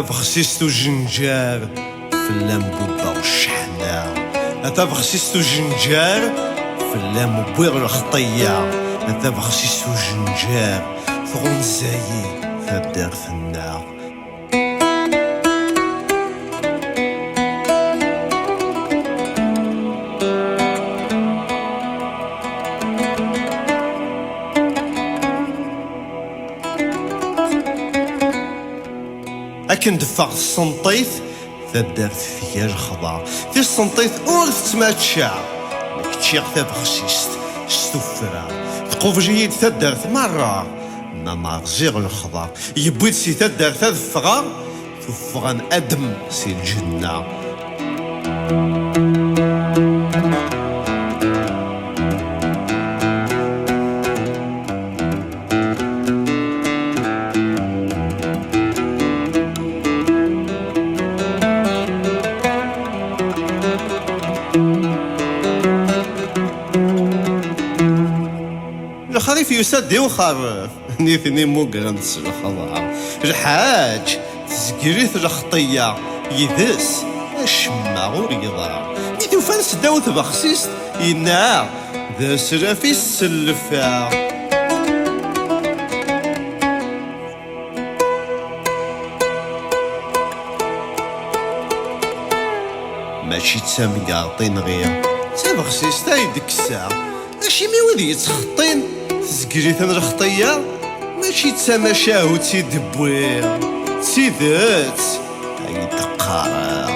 بخسيستو جنجار في اللامبوبة والشحنة. هذا بخسيستو جنجار في اللامبوبة الخطية. هذا بخسيستو جنجار في غنزايي في الدار في النار. أكن دفع السنطيث تدار فيها الخضار في السنطيث أول تتماتشع مكتشيغ تبخسيست ستوفرا تقوف جيد تدار مرة نمار زيغ الخضار يبويد سي تدار تدفغا تفغان أدم سي الجنة. الخريف يسدي وخرف نيثني موغرنس الخضار الحاج تزكريث الخطية يذس الشما غور يضرع نيثو فانس داوث بخسيس ينا ذا سرافي السلفة. ماشي تسامي قاطين غير تبخسيس تايدك الساعة ماشي ميوذي يتخطين تزكريث الخطية ماشي تسامى شاهو تيدبوير تيدات هاي دقارة.